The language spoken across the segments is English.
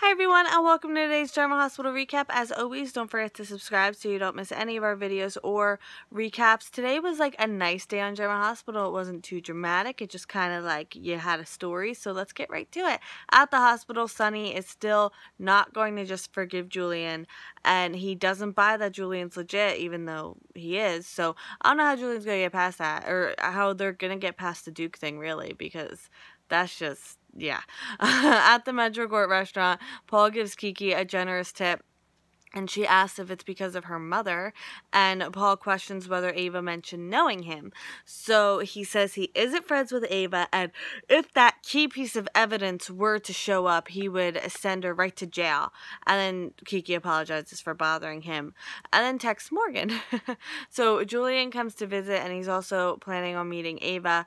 Hi everyone, and welcome to today's General Hospital recap. As always, don't forget to subscribe so you don't miss any of our videos or recaps. Today was like a nice day on General Hospital. It wasn't too dramatic. It just kind of like you had a story. So let's get right to it. At the hospital, Sonny is still not going to just forgive Julian, and he doesn't buy that Julian's legit, even though he is. So I don't know how Julian's going to get past that, or how they're going to get past the Duke thing, really, because that's just... yeah. At the METROCOURT restaurant, Paul gives Kiki a generous tip, and she asks if it's because of her mother, and Paul questions whether Ava mentioned knowing him. So he says he isn't friends with Ava, and if that key piece of evidence were to show up, he would send her right to jail. And then Kiki apologizes for bothering him, and then texts Morgan. So Julian comes to visit, and he's also planning on meeting Ava.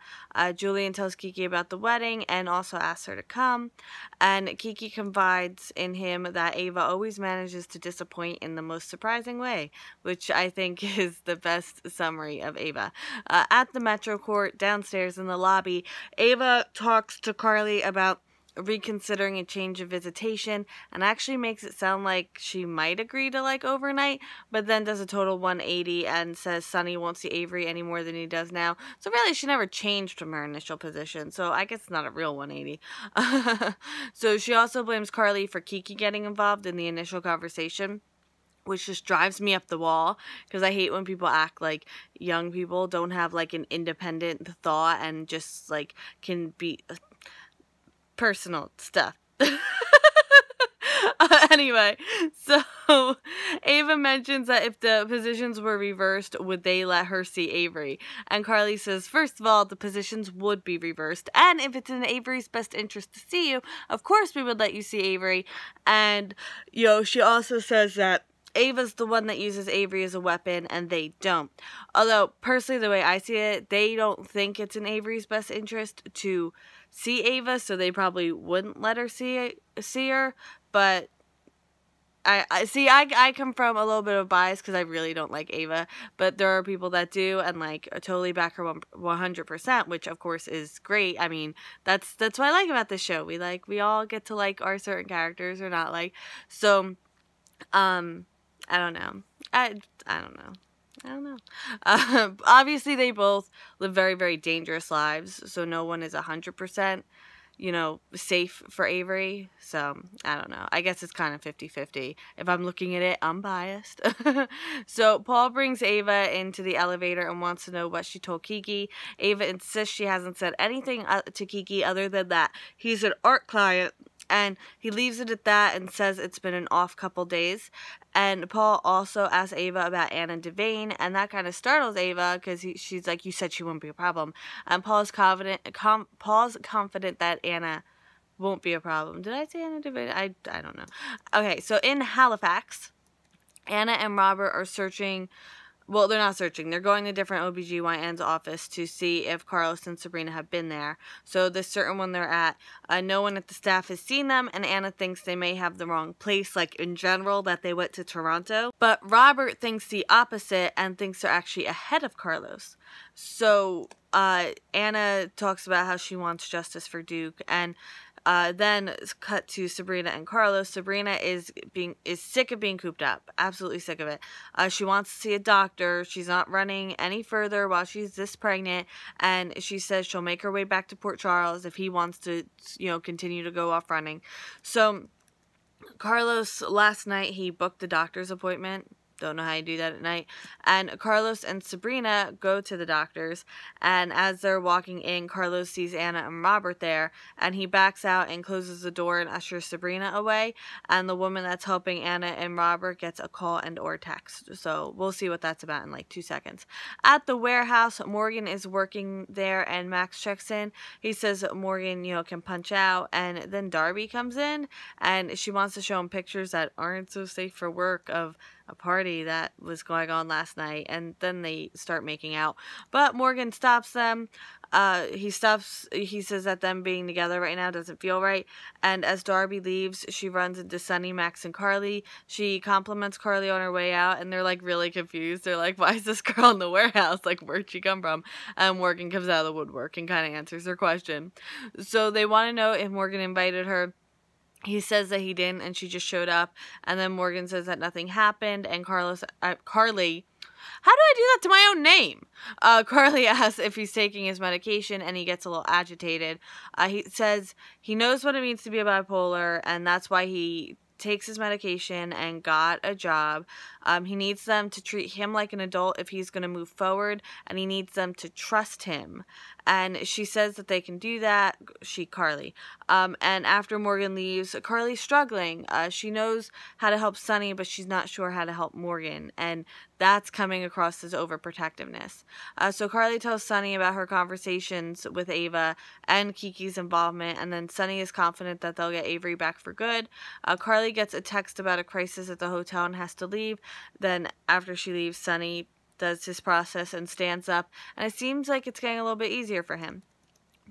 Julian tells Kiki about the wedding, and also asks her to come, and Kiki confides in him that Ava always manages to disappoint in the most surprising way, which I think is the best summary of Ava. At the METROCOURT, downstairs in the lobby, Ava talks to Carly about reconsidering a change of visitation, and actually makes it sound like she might agree to like overnight, but then does a total 180 and says Sonny won't see Avery any more than he does now. So really she never changed from her initial position, so I guess it's not a real 180. So she also blames Carly for Kiki getting involved in the initial conversation, which just drives me up the wall, because I hate when people act like young people don't have like an independent thought and just like can be personal stuff. Anyway, so Ava mentions that if the positions were reversed, would they let her see Avery? And Carly says, first of all, the positions would be reversed, and if it's in Avery's best interest to see you, of course we would let you see Avery. And, you know, she also says that Ava's the one that uses Avery as a weapon, and they don't. Although, personally, the way I see it, they don't think it's in Avery's best interest to see Ava, so they probably wouldn't let her see her. But I come from a little bit of bias because I really don't like Ava, but there are people that do, and like totally back her 100%, which of course is great. I mean, that's what I like about this show. We all get to like our certain characters or not like. So, I don't know. I don't know. I don't know. Obviously, they both live very, very dangerous lives, so no one is 100%, you know, safe for Avery. So, I don't know. I guess it's kind of 50-50. If I'm looking at it, I'm biased. So, Paul brings Ava into the elevator and wants to know what she told Kiki. Ava insists she hasn't said anything to Kiki other than that he's an art client. And he leaves it at that and says it's been an off couple days. And Paul also asks Ava about Anna Duvane, and that kind of startles Ava because she's like, you said she wouldn't be a problem. And Paul's confident that Anna won't be a problem. Did I say Anna Duvane? I don't know. Okay, so in Halifax, Anna and Robert are searching. Well, they're not searching. They're going to different OBGYN's office to see if Carlos and Sabrina have been there. So this certain one they're at, no one at the staff has seen them, and Anna thinks they may have the wrong place, like in general, that they went to Toronto. But Robert thinks the opposite and thinks they're actually ahead of Carlos. So Anna talks about how she wants justice for Duke, and then cut to Sabrina and Carlos. Sabrina is sick of being cooped up. Absolutely sick of it. She wants to see a doctor. She's not running any further while she's this pregnant. And she says she'll make her way back to Port Charles if he wants to, you know, continue to go off running. So Carlos, last night, he booked the doctor's appointment. Don't know how you do that at night. And Carlos and Sabrina go to the doctor's, and as they're walking in, Carlos sees Anna and Robert there, and he backs out and closes the door and ushers Sabrina away, and the woman that's helping Anna and Robert gets a call and or text. So we'll see what that's about in like 2 seconds. At the warehouse, Morgan is working there, and Max checks in. He says Morgan, you know, can punch out, and then Darby comes in, and she wants to show him pictures that aren't so safe for work of a party that was going on last night, and then they start making out. But Morgan stops them. He says that them being together right now doesn't feel right, and as Darby leaves, she runs into Sonny, Max, and Carly. She compliments Carly on her way out, and they're like really confused. They're like, why is this girl in the warehouse? Like, where'd she come from? And Morgan comes out of the woodwork and kind of answers their question. So they want to know if Morgan invited her He says that he didn't and she just showed up. And then Morgan says that nothing happened. And Carly, how do I do that to my own name? Carly asks if he's taking his medication and he gets a little agitated. He says he knows what it means to be a bipolar and that's why he takes his medication and got a job. He needs them to treat him like an adult if he's going to move forward, and he needs them to trust him. And she says that they can do that, Carly. And after Morgan leaves, Carly's struggling. She knows how to help Sonny, but she's not sure how to help Morgan. And that's coming across as overprotectiveness. So Carly tells Sonny about her conversations with Ava and Kiki's involvement, and then Sonny is confident that they'll get Avery back for good. Carly gets a text about a crisis at the hotel and has to leave. Then after she leaves, Sonny does his process and stands up, and it seems like it's getting a little bit easier for him.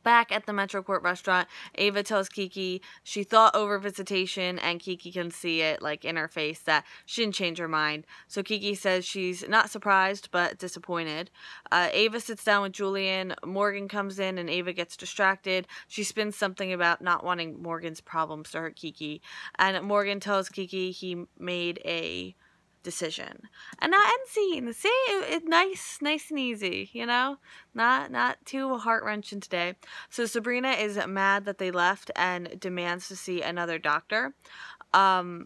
Back at the METROCOURT restaurant, Ava tells Kiki she thought over visitation, and Kiki can see it like in her face that she didn't change her mind. So Kiki says she's not surprised but disappointed. Ava sits down with Julian. Morgan comes in and Ava gets distracted. She spins something about not wanting Morgan's problems to hurt Kiki, and Morgan tells Kiki he made a decision. And that end scene, see, it nice and easy, you know, not too heart-wrenching today. So Sabrina is mad that they left and demands to see another doctor. Oh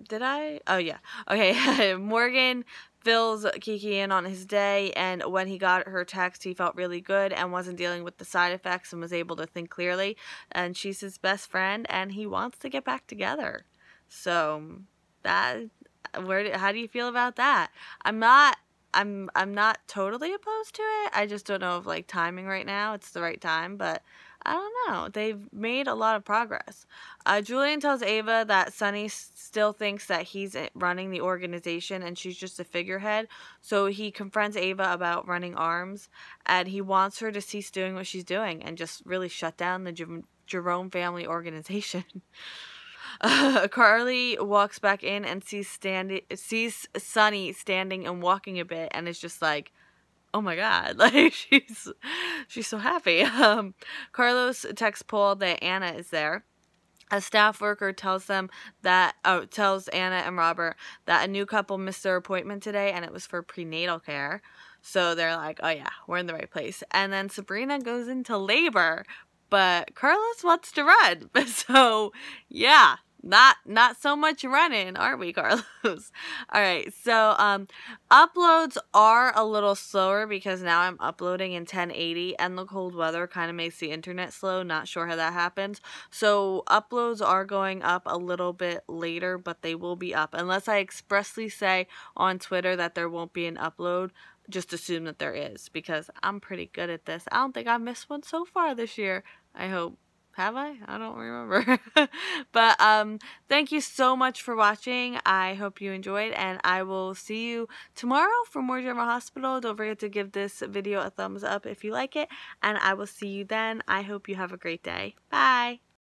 yeah, okay. Morgan fills Kiki in on his day, and when he got her text, he felt really good and wasn't dealing with the side effects and was able to think clearly, and she's his best friend and he wants to get back together. So that, how do you feel about that? I'm not totally opposed to it. I just don't know if like timing right now it's the right time, but I don't know. They've made a lot of progress. Julian tells Ava that Sonny still thinks that he's running the organization and she's just a figurehead. So he confronts Ava about running arms, and he wants her to cease doing what she's doing and just really shut down the Jerome family organization. Carly walks back in and sees Sonny standing and walking a bit, and is just like, oh my god, like she's so happy. Carlos texts Paul that Anna is there. A staff worker tells Anna and Robert that a new couple missed their appointment today and it was for prenatal care. So they're like, oh yeah, we're in the right place. And then Sabrina goes into labor, but Carlos wants to run. So yeah, not so much running, are we, Carlos? All right, so uploads are a little slower because now I'm uploading in 1080, and the cold weather kind of makes the internet slow. Not sure how that happens. So uploads are going up a little bit later, but they will be up. Unless I expressly say on Twitter that there won't be an upload, just assume that there is, because I'm pretty good at this. I don't think I've missed one so far this year. I hope. Have I? I don't remember. But thank you so much for watching. I hope you enjoyed, and I will see you tomorrow for more General Hospital. Don't forget to give this video a thumbs up if you like it, and I will see you then. I hope you have a great day. Bye.